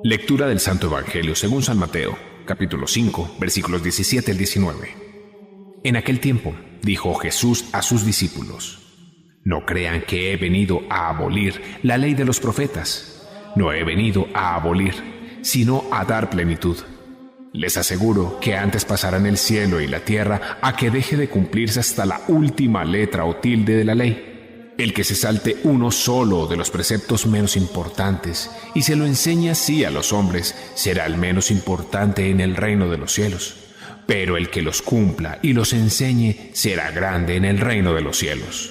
Lectura del Santo Evangelio según San Mateo, capítulo 5, versículos 17 al 19. En aquel tiempo dijo Jesús a sus discípulos: No crean que he venido a abolir la ley de los profetas. No he venido a abolir, sino a dar plenitud. Les aseguro que antes pasarán el cielo y la tierra a que deje de cumplirse hasta la última letra o tilde de la ley. El que se salte uno solo de los preceptos menos importantes y se lo enseñe así a los hombres será el menos importante en el reino de los cielos. Pero el que los cumpla y los enseñe será grande en el reino de los cielos.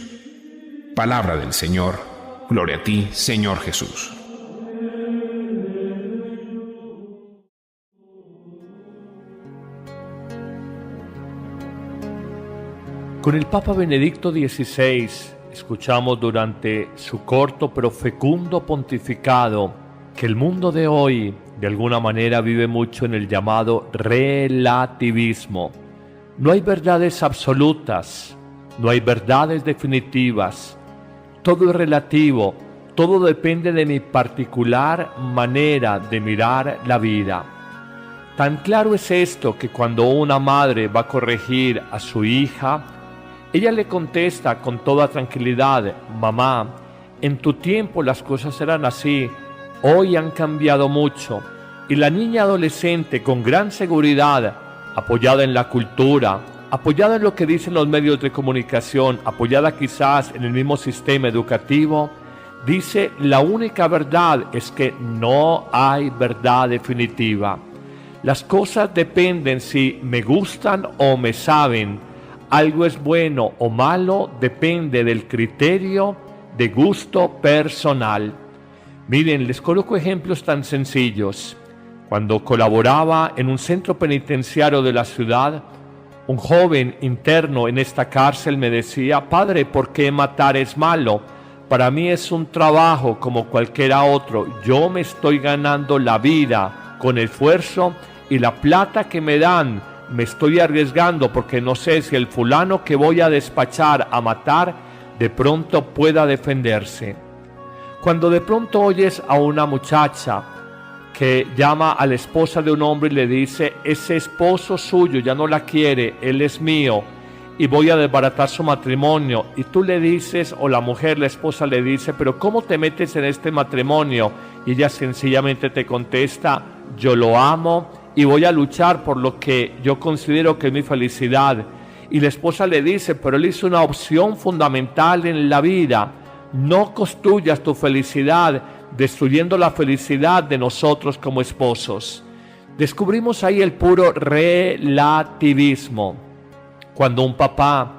Palabra del Señor. Gloria a ti, Señor Jesús. Con el Papa Benedicto XVI escuchamos durante su corto pero fecundo pontificado que el mundo de hoy de alguna manera vive mucho en el llamado relativismo. No hay verdades absolutas, no hay verdades definitivas, todo es relativo, todo depende de mi particular manera de mirar la vida. Tan claro es esto que cuando una madre va a corregir a su hija, ella le contesta con toda tranquilidad: mamá, en tu tiempo las cosas eran así, hoy han cambiado mucho. Y la niña adolescente con gran seguridad, apoyada en la cultura, apoyada en lo que dicen los medios de comunicación, apoyada quizás en el mismo sistema educativo, dice: la única verdad es que no hay verdad definitiva. Las cosas dependen si me gustan o me saben. Algo es bueno o malo depende del criterio de gusto personal. Miren, les coloco ejemplos tan sencillos. Cuando colaboraba en un centro penitenciario de la ciudad, un joven interno en esta cárcel me decía: padre, ¿por qué matar es malo? Para mí es un trabajo como cualquiera otro. Yo me estoy ganando la vida con esfuerzo y la plata que me dan me estoy arriesgando porque no sé si el fulano que voy a despachar a matar de pronto pueda defenderse. Cuando de pronto oyes a una muchacha que llama a la esposa de un hombre y le dice: ese esposo suyo ya no la quiere, él es mío y voy a desbaratar su matrimonio, y tú le dices, o la mujer, la esposa le dice: pero ¿cómo te metes en este matrimonio? Y ella sencillamente te contesta: yo lo amo y voy a luchar por lo que yo considero que es mi felicidad. Y la esposa le dice: pero él hizo una opción fundamental en la vida. No construyas tu felicidad destruyendo la felicidad de nosotros como esposos. Descubrimos ahí el puro relativismo. Cuando un papá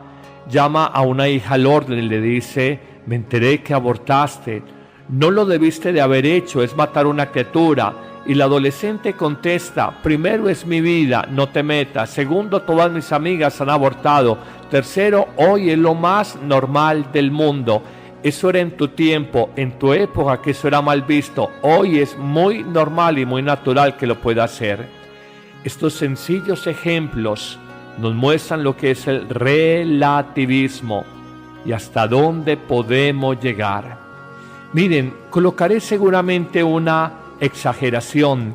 llama a una hija al orden y le dice: me enteré que abortaste, no lo debiste de haber hecho, es matar una criatura. Y la adolescente contesta: primero es mi vida, no te metas. Segundo, todas mis amigas han abortado. Tercero, hoy es lo más normal del mundo. Eso era en tu tiempo, en tu época, que eso era mal visto. Hoy es muy normal y muy natural que lo pueda hacer. Estos sencillos ejemplos nos muestran lo que es el relativismo y hasta dónde podemos llegar. Miren, colocaré seguramente una exageración,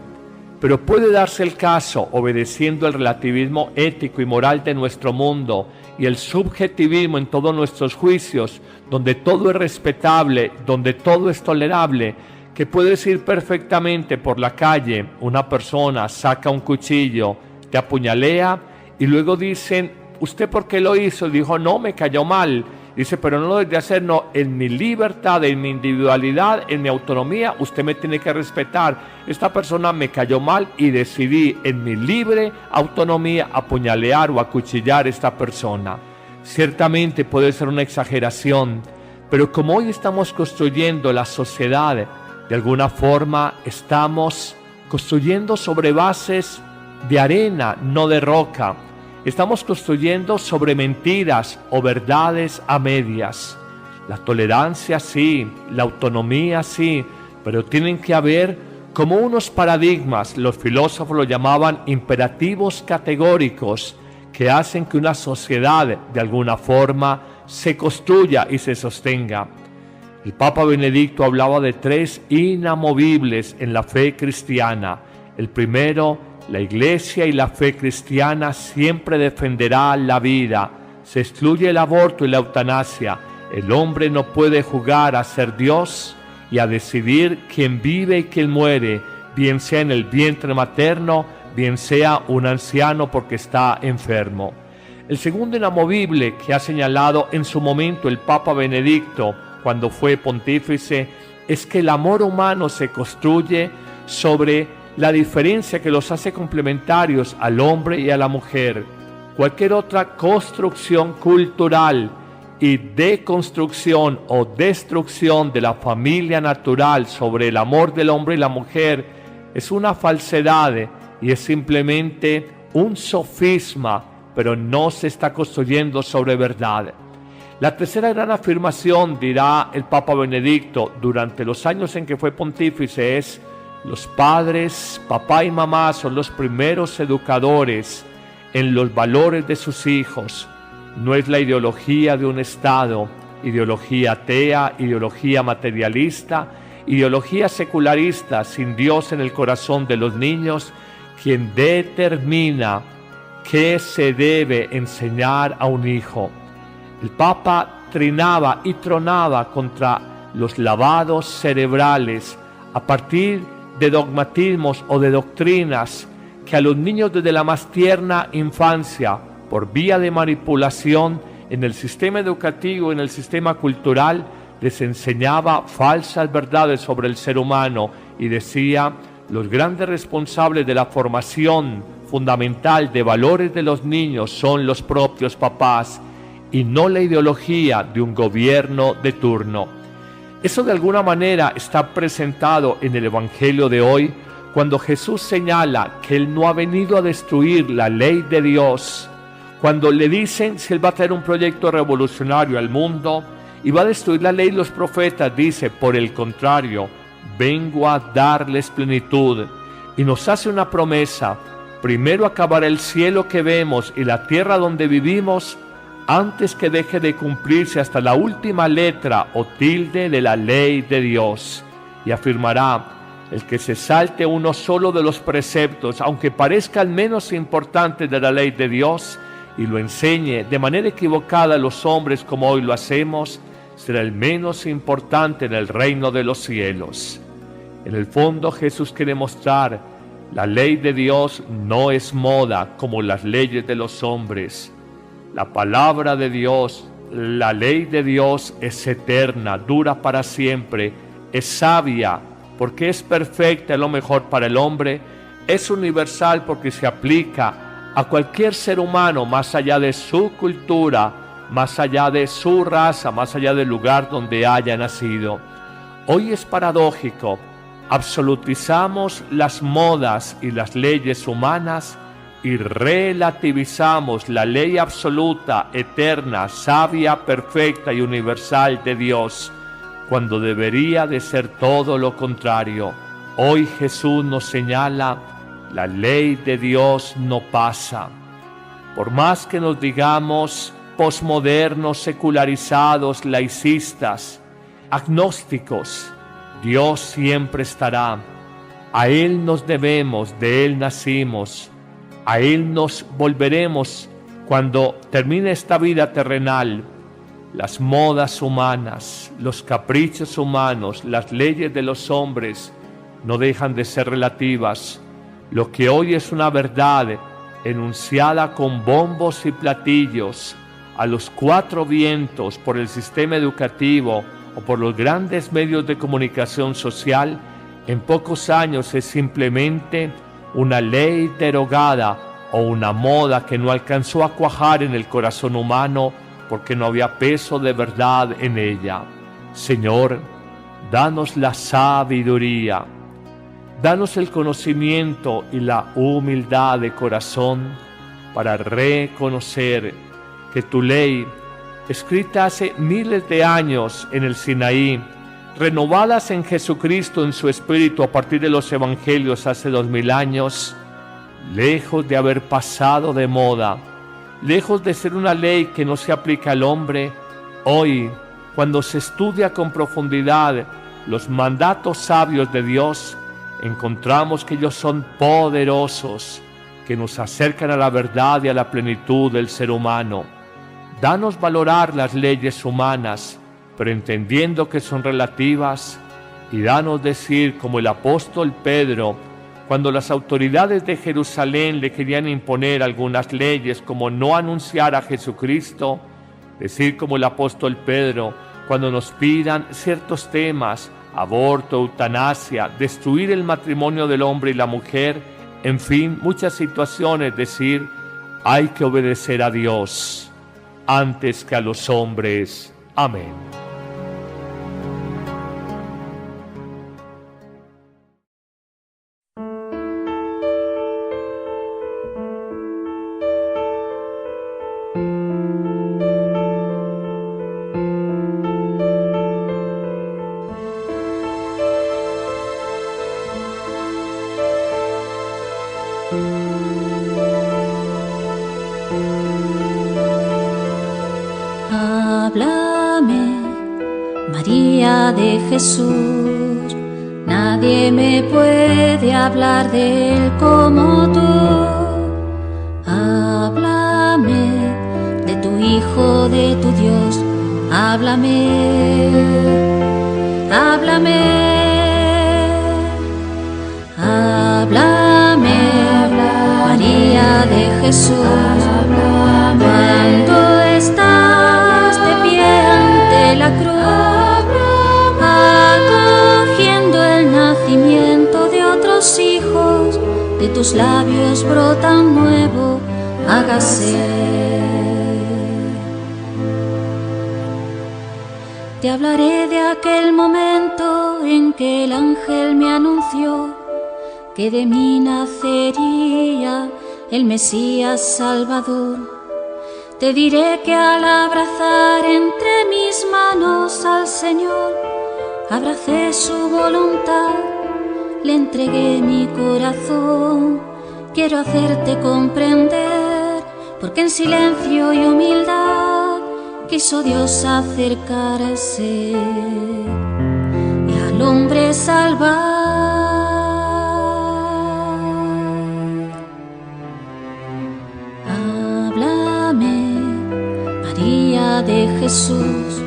pero puede darse el caso, obedeciendo el relativismo ético y moral de nuestro mundo y el subjetivismo en todos nuestros juicios, donde todo es respetable, donde todo es tolerable, que puedes ir perfectamente por la calle, una persona saca un cuchillo, te apuñalea y luego dicen: ¿usted por qué lo hizo? Dijo: no, me cayó mal. Dice: pero no lo debe hacer, no, en mi libertad, en mi individualidad, en mi autonomía, usted me tiene que respetar. Esta persona me cayó mal y decidí en mi libre autonomía apuñalear o acuchillar a esta persona. Ciertamente puede ser una exageración, pero como hoy estamos construyendo la sociedad, de alguna forma estamos construyendo sobre bases de arena, no de roca. Estamos construyendo sobre mentiras o verdades a medias. La tolerancia sí, la autonomía sí, pero tienen que haber como unos paradigmas, los filósofos lo llamaban imperativos categóricos, que hacen que una sociedad de alguna forma se construya y se sostenga. El Papa Benedicto hablaba de tres inamovibles en la fe cristiana. El primero, la Iglesia y la fe cristiana siempre defenderá la vida. Se excluye el aborto y la eutanasia. El hombre no puede jugar a ser Dios y a decidir quién vive y quién muere, bien sea en el vientre materno, bien sea un anciano porque está enfermo. El segundo inamovible que ha señalado en su momento el Papa Benedicto cuando fue pontífice es que el amor humano se construye sobre la diferencia que los hace complementarios al hombre y a la mujer. Cualquier otra construcción cultural y deconstrucción o destrucción de la familia natural sobre el amor del hombre y la mujer es una falsedad y es simplemente un sofisma, pero no se está construyendo sobre verdad. La tercera gran afirmación, dirá el Papa Benedicto, durante los años en que fue pontífice es: los padres, papá y mamá, son los primeros educadores en los valores de sus hijos. No es la ideología de un Estado, ideología atea, ideología materialista, ideología secularista, sin Dios en el corazón de los niños, quien determina qué se debe enseñar a un hijo. El Papa trinaba y tronaba contra los lavados cerebrales a partir de dogmatismos o de doctrinas que a los niños desde la más tierna infancia, por vía de manipulación en el sistema educativo, en el sistema cultural, les enseñaba falsas verdades sobre el ser humano y decía: los grandes responsables de la formación fundamental de valores de los niños son los propios papás y no la ideología de un gobierno de turno. Eso de alguna manera está presentado en el Evangelio de hoy, cuando Jesús señala que Él no ha venido a destruir la ley de Dios. Cuando le dicen si Él va a traer un proyecto revolucionario al mundo y va a destruir la ley y los profetas, dice: por el contrario, vengo a darles plenitud. Y nos hace una promesa: primero acabará el cielo que vemos y la tierra donde vivimos, antes que deje de cumplirse hasta la última letra o tilde de la ley de Dios. Y afirmará: el que se salte uno solo de los preceptos, aunque parezcan menos importantes de la ley de Dios, y lo enseñe de manera equivocada a los hombres como hoy lo hacemos, será el menos importante en el reino de los cielos. En el fondo, Jesús quiere mostrar: la ley de Dios no es moda como las leyes de los hombres. La palabra de Dios, la ley de Dios es eterna, dura para siempre, es sabia porque es perfecta, es lo mejor para el hombre, es universal porque se aplica a cualquier ser humano más allá de su cultura, más allá de su raza, más allá del lugar donde haya nacido. Hoy es paradójico, absolutizamos las modas y las leyes humanas y relativizamos la ley absoluta, eterna, sabia, perfecta y universal de Dios, cuando debería de ser todo lo contrario. Hoy Jesús nos señala: la ley de Dios no pasa. Por más que nos digamos posmodernos, secularizados, laicistas, agnósticos, Dios siempre estará. A Él nos debemos, de Él nacimos, a Él nos volveremos cuando termine esta vida terrenal. Las modas humanas, los caprichos humanos, las leyes de los hombres no dejan de ser relativas. Lo que hoy es una verdad enunciada con bombos y platillos a los cuatro vientos por el sistema educativo o por los grandes medios de comunicación social, en pocos años es simplemente una ley derogada o una moda que no alcanzó a cuajar en el corazón humano porque no había peso de verdad en ella. Señor, danos la sabiduría, danos el conocimiento y la humildad de corazón para reconocer que tu ley, escrita hace miles de años en el Sinaí, renovadas en Jesucristo en su Espíritu a partir de los Evangelios hace 2000 años, lejos de haber pasado de moda, lejos de ser una ley que no se aplica al hombre, hoy cuando se estudia con profundidad los mandatos sabios de Dios, encontramos que ellos son poderosos, que nos acercan a la verdad y a la plenitud del ser humano. Danos valorar las leyes humanas, pero entendiendo que son relativas, y danos decir como el apóstol Pedro, cuando las autoridades de Jerusalén le querían imponer algunas leyes como no anunciar a Jesucristo, decir como el apóstol Pedro, cuando nos pidan ciertos temas, aborto, eutanasia, destruir el matrimonio del hombre y la mujer, en fin, muchas situaciones, decir, hay que obedecer a Dios antes que a los hombres. Amén. Háblame, María de Jesús, nadie me puede hablar de Él como tú. Háblame de tu Hijo, de tu Dios, háblame, háblame, háblame, María de Jesús, cuando estás de pie ante la cruz, acogiendo el nacimiento de otros hijos, de tus labios brota un nuevo, hágase. Te hablaré de aquel momento en que el ángel me anunció que de mí nacería el Mesías Salvador. Te diré que al abrazar entre mis manos al Señor, abracé su voluntad, le entregué mi corazón. Quiero hacerte comprender, porque en silencio y humildad quiso Dios acercarse y al hombre salvar. De Jesús,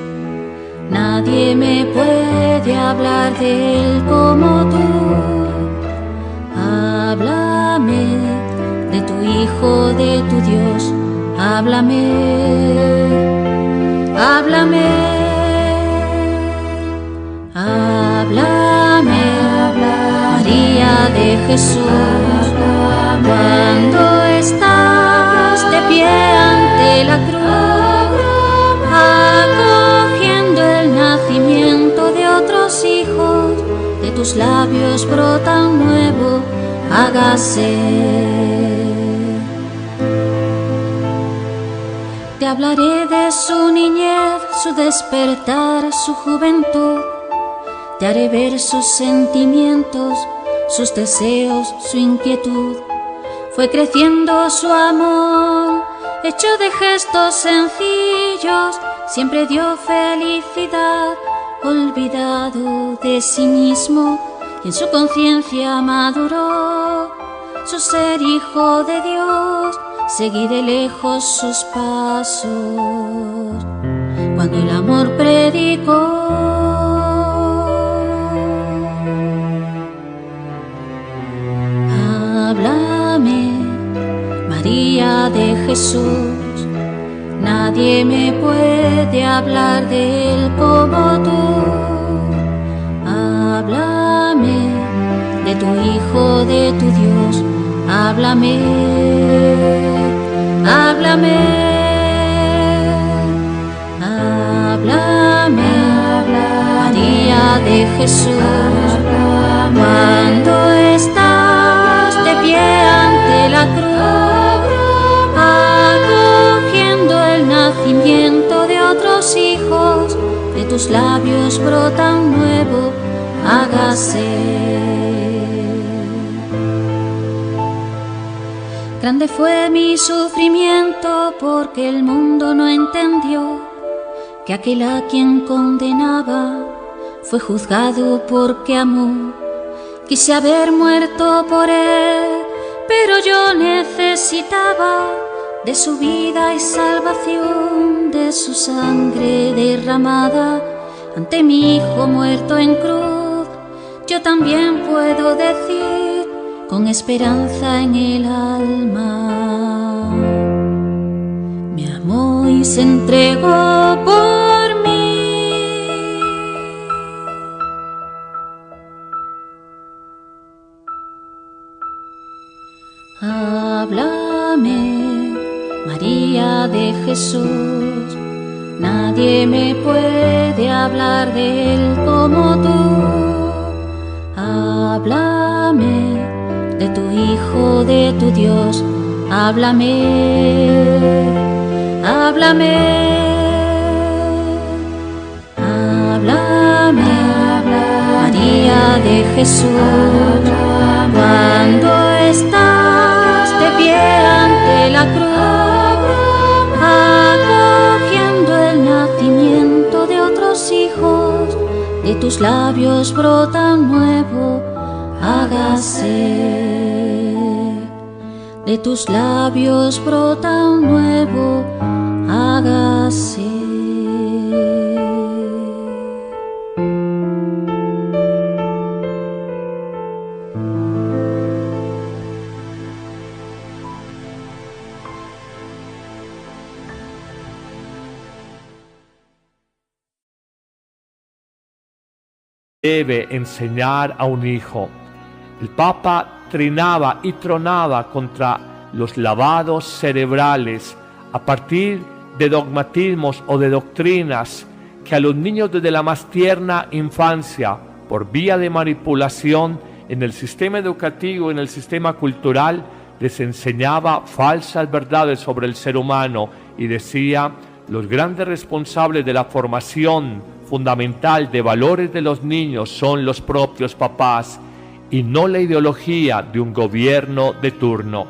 nadie me puede hablar de Él como tú. Háblame de tu Hijo, de tu Dios, háblame, háblame, háblame, María de Jesús, cuando estás de pie ante la cruz, acogiendo el nacimiento de otros hijos, de tus labios brota un nuevo, hágase. Te hablaré de su niñez, su despertar, su juventud. Te haré ver sus sentimientos, sus deseos, su inquietud. Fue creciendo su amor, hecho de gestos sencillos, siempre dio felicidad, olvidado de sí mismo, y en su conciencia maduró su ser hijo de Dios. Seguí de lejos sus pasos, cuando el amor predicó. Háblame, María de Jesús, nadie me puede hablar de Él como tú. Háblame de tu Hijo, de tu Dios, háblame, háblame, háblame, María de Jesús, cuando estás de pie ante la cruz, acogiendo el nacimiento de otros hijos, de tus labios brota un nuevo, hágase. Grande fue mi sufrimiento porque el mundo no entendió que aquel a quien condenaba fue juzgado porque amó. Quise haber muerto por él, pero yo necesitaba de su vida y salvación, de su sangre derramada. Ante mi Hijo muerto en cruz, yo también puedo decir con esperanza en el alma: me amó y se entregó por mí. Háblame, María de Jesús, nadie me puede hablar de Él como tú. Háblame de tu Hijo, de tu Dios, háblame, háblame, háblame, María de Jesús, cuando estás de pie ante la cruz, acogiendo el nacimiento de otros hijos, de tus labios brota un nuevo hágase. De tus labios brota un nuevo hágase. Debe enseñar a un hijo. El Papa trinaba y tronaba contra los lavados cerebrales a partir de dogmatismos o de doctrinas que a los niños desde la más tierna infancia, por vía de manipulación en el sistema educativo, en el sistema cultural, les enseñaba falsas verdades sobre el ser humano y decía: los grandes responsables de la formación fundamental de valores de los niños son los propios papás y no la ideología de un gobierno de turno.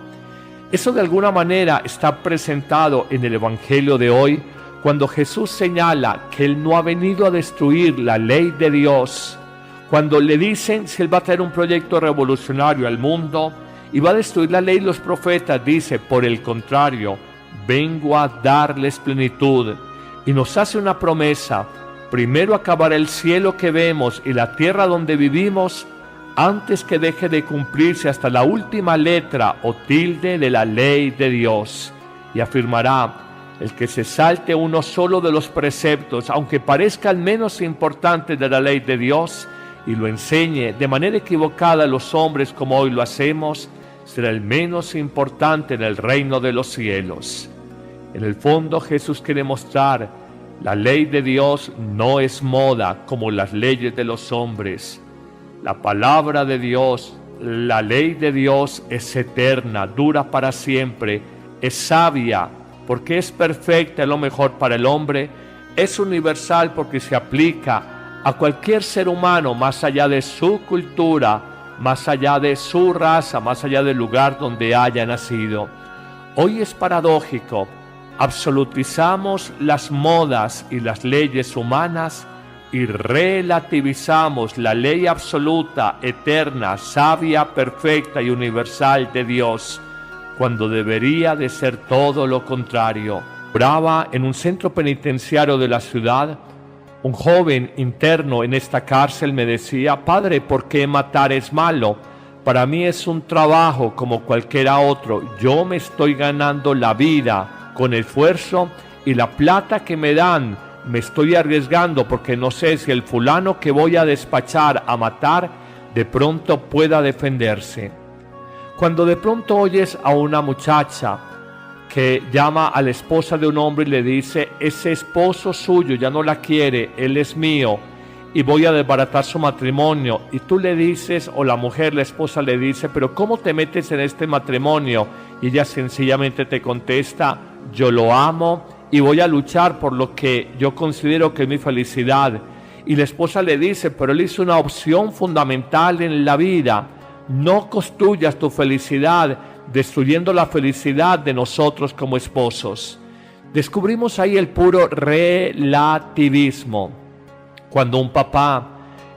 Eso de alguna manera está presentado en el Evangelio de hoy, cuando Jesús señala que Él no ha venido a destruir la ley de Dios. Cuando le dicen si Él va a traer un proyecto revolucionario al mundo y va a destruir la ley y los profetas, dice: por el contrario, vengo a darles plenitud. Y nos hace una promesa: primero acabará el cielo que vemos y la tierra donde vivimos, antes que deje de cumplirse hasta la última letra o tilde de la ley de Dios. Y afirmará: el que se salte uno solo de los preceptos, aunque parezcan menos importantes de la ley de Dios, y lo enseñe de manera equivocada a los hombres como hoy lo hacemos, será el menos importante en el reino de los cielos. En el fondo, Jesús quiere mostrar: la ley de Dios no es moda como las leyes de los hombres. La palabra de Dios, la ley de Dios es eterna, dura para siempre, es sabia porque es perfecta, es lo mejor para el hombre, es universal porque se aplica a cualquier ser humano más allá de su cultura, más allá de su raza, más allá del lugar donde haya nacido. Hoy es paradójico, absolutizamos las modas y las leyes humanas y relativizamos la ley absoluta, eterna, sabia, perfecta y universal de Dios, cuando debería de ser todo lo contrario. Oraba en un centro penitenciario de la ciudad. Un joven interno en esta cárcel me decía: Padre, ¿por qué matar es malo? Para mí es un trabajo como cualquiera otro. Yo me estoy ganando la vida con esfuerzo y la plata que me dan me estoy arriesgando porque no sé si el fulano que voy a despachar a matar de pronto pueda defenderse. Cuando de pronto oyes a una muchacha que llama a la esposa de un hombre y le dice: ese esposo suyo ya no la quiere, él es mío y voy a desbaratar su matrimonio, y tú le dices, o la mujer, la esposa le dice: pero ¿cómo te metes en este matrimonio? Y ella sencillamente te contesta: yo lo amo y voy a luchar por lo que yo considero que es mi felicidad. Y la esposa le dice: pero él hizo una opción fundamental en la vida, no construyas tu felicidad destruyendo la felicidad de nosotros como esposos. Descubrimos ahí el puro relativismo. Cuando un papá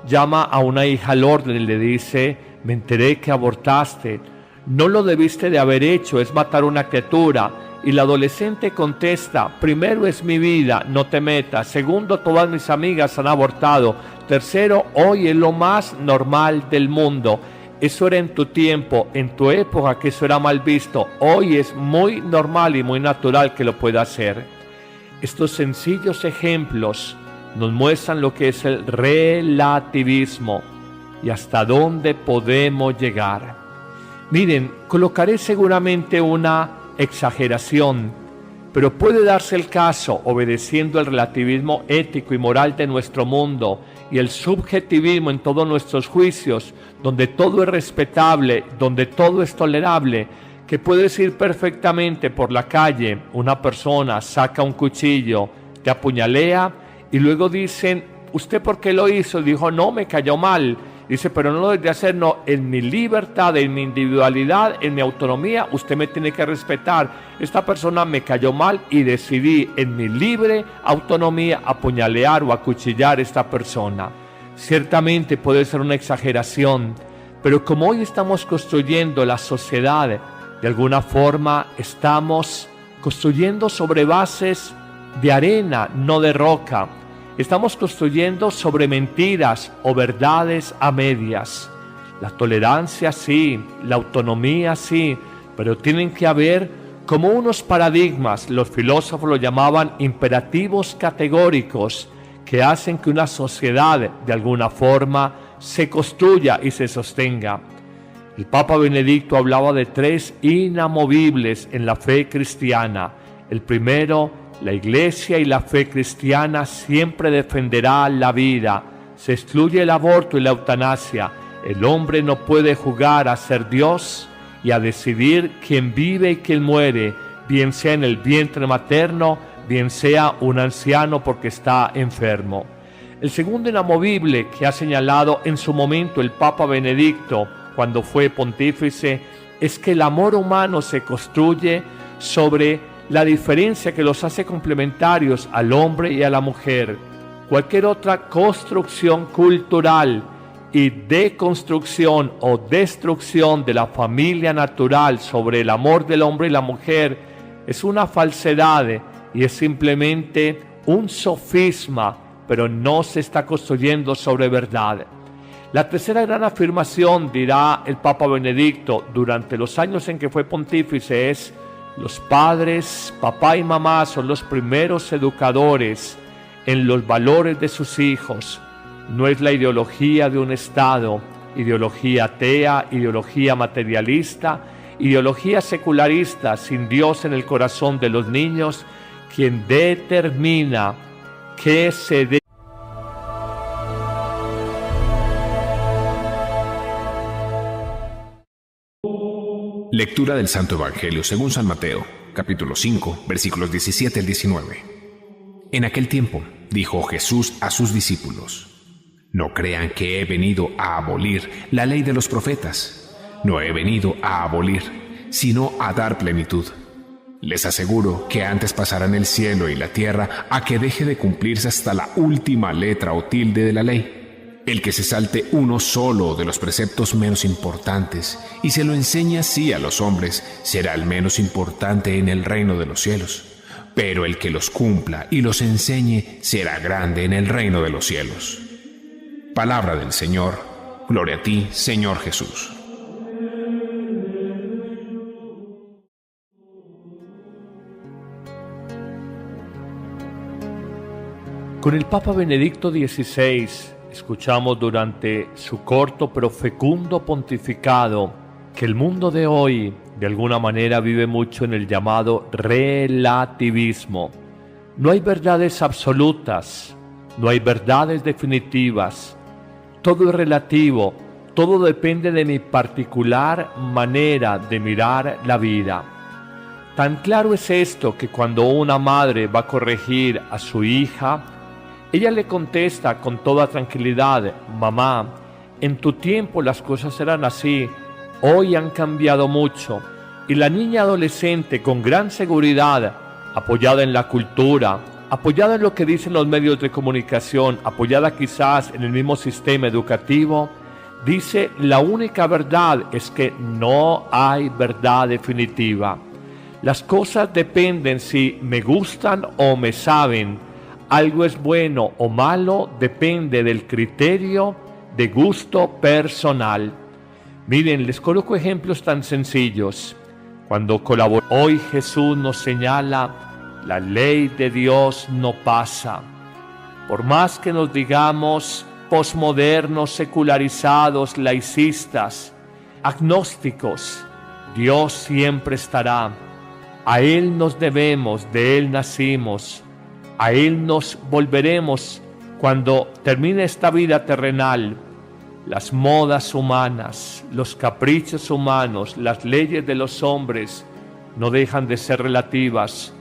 llama a una hija al orden y le dice: me enteré que abortaste, no lo debiste de haber hecho, es matar una criatura. Y la adolescente contesta: primero es mi vida, no te metas. Segundo, todas mis amigas han abortado. Tercero, hoy es lo más normal del mundo. Eso era en tu tiempo, en tu época, que eso era mal visto. Hoy es muy normal y muy natural que lo pueda hacer. Estos sencillos ejemplos nos muestran lo que es el relativismo y hasta dónde podemos llegar. Miren, colocaré seguramente una exageración, pero puede darse el caso, obedeciendo el relativismo ético y moral de nuestro mundo y el subjetivismo en todos nuestros juicios, donde todo es respetable, donde todo es tolerable, que puedes ir perfectamente por la calle, una persona saca un cuchillo, te apuñalea y luego dicen: ¿usted por qué lo hizo? Dijo: no, me cayó mal. Dice: pero no lo debe hacer, no, en mi libertad, en mi individualidad, en mi autonomía, usted me tiene que respetar. Esta persona me cayó mal y decidí en mi libre autonomía apuñalear o acuchillar a esta persona. Ciertamente puede ser una exageración, pero como hoy estamos construyendo la sociedad, de alguna forma estamos construyendo sobre bases de arena, no de roca. Estamos construyendo sobre mentiras o verdades a medias. La tolerancia sí, la autonomía sí, pero tienen que haber como unos paradigmas, los filósofos lo llamaban imperativos categóricos, que hacen que una sociedad de alguna forma se construya y se sostenga. El Papa Benedicto hablaba de 3 inamovibles en la fe cristiana. El primero: la Iglesia y la fe cristiana siempre defenderá la vida. Se excluye el aborto y la eutanasia. El hombre no puede jugar a ser Dios y a decidir quién vive y quién muere, bien sea en el vientre materno, bien sea un anciano porque está enfermo. El segundo inamovible que ha señalado en su momento el Papa Benedicto cuando fue pontífice es que el amor humano se construye sobre la diferencia que los hace complementarios al hombre y a la mujer. Cualquier otra construcción cultural y deconstrucción o destrucción de la familia natural sobre el amor del hombre y la mujer es una falsedad y es simplemente un sofisma, pero no se está construyendo sobre verdad. La tercera gran afirmación, dirá el Papa Benedicto, durante los años en que fue pontífice es: los padres, papá y mamá, son los primeros educadores en los valores de sus hijos. No es la ideología de un Estado, ideología atea, ideología materialista, ideología secularista, sin Dios en el corazón de los niños, quien determina qué se debe. Lectura del Santo Evangelio según San Mateo, capítulo 5, versículos 17 al 19. En aquel tiempo dijo Jesús a sus discípulos: no crean que he venido a abolir la ley de los profetas. No he venido a abolir, sino a dar plenitud. Les aseguro que antes pasarán el cielo y la tierra a que deje de cumplirse hasta la última letra o tilde de la ley. El que se salte uno solo de los preceptos menos importantes y se lo enseñe así a los hombres, será el menos importante en el reino de los cielos. Pero el que los cumpla y los enseñe será grande en el reino de los cielos. Palabra del Señor. Gloria a ti, Señor Jesús. Con el Papa Benedicto XVI escuchamos durante su corto pero fecundo pontificado que el mundo de hoy de alguna manera vive mucho en el llamado relativismo. No hay verdades absolutas, no hay verdades definitivas, todo es relativo, todo depende de mi particular manera de mirar la vida. Tan claro es esto que cuando una madre va a corregir a su hija, ella le contesta con toda tranquilidad: mamá, en tu tiempo las cosas eran así, hoy han cambiado mucho. Y la niña adolescente con gran seguridad apoyada en la cultura, apoyada en lo que dicen los medios de comunicación, apoyada quizás en el mismo sistema educativo, dice la única verdad es que no hay verdad definitiva. Las cosas dependen si me gustan o me saben. Algo es bueno o malo depende del criterio de gusto personal. Miren, les coloco ejemplos tan sencillos. Cuando colaboró, hoy Jesús nos señala, la ley de Dios no pasa. Por más que nos digamos posmodernos, secularizados, laicistas, agnósticos, Dios siempre estará. A Él nos debemos, de Él nacimos, a Él nos volveremos cuando termine esta vida terrenal. Las modas humanas, los caprichos humanos, las leyes de los hombres no dejan de ser relativas.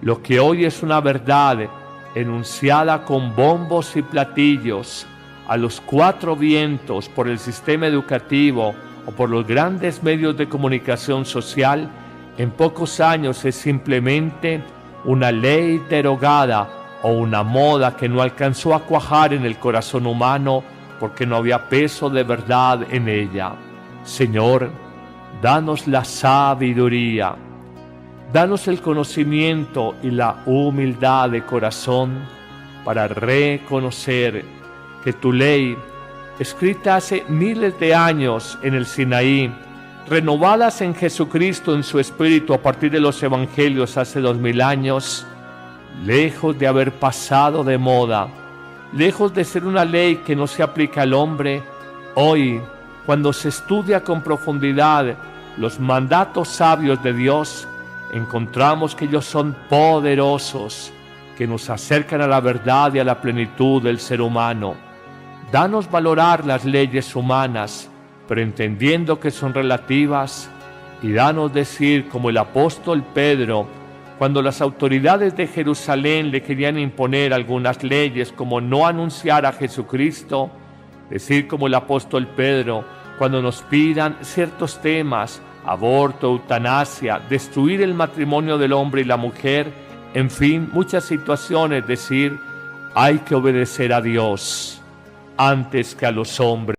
Lo que hoy es una verdad enunciada con bombos y platillos a los cuatro vientos por el sistema educativo o por los grandes medios de comunicación social, en pocos años es simplemente una ley derogada o una moda que no alcanzó a cuajar en el corazón humano porque no había peso de verdad en ella. Señor, danos la sabiduría, danos el conocimiento y la humildad de corazón para reconocer que tu ley, escrita hace miles de años en el Sinaí, renovadas en Jesucristo en su Espíritu a partir de los Evangelios hace 2000 años, lejos de haber pasado de moda, lejos de ser una ley que no se aplica al hombre, hoy, cuando se estudia con profundidad los mandatos sabios de Dios, encontramos que ellos son poderosos, que nos acercan a la verdad y a la plenitud del ser humano. Danos valorar las leyes humanas, pero entendiendo que son relativas, y danos decir como el apóstol Pedro, cuando las autoridades de Jerusalén le querían imponer algunas leyes como no anunciar a Jesucristo, decir como el apóstol Pedro, cuando nos pidan ciertos temas, aborto, eutanasia, destruir el matrimonio del hombre y la mujer, en fin, muchas situaciones, decir, hay que obedecer a Dios antes que a los hombres.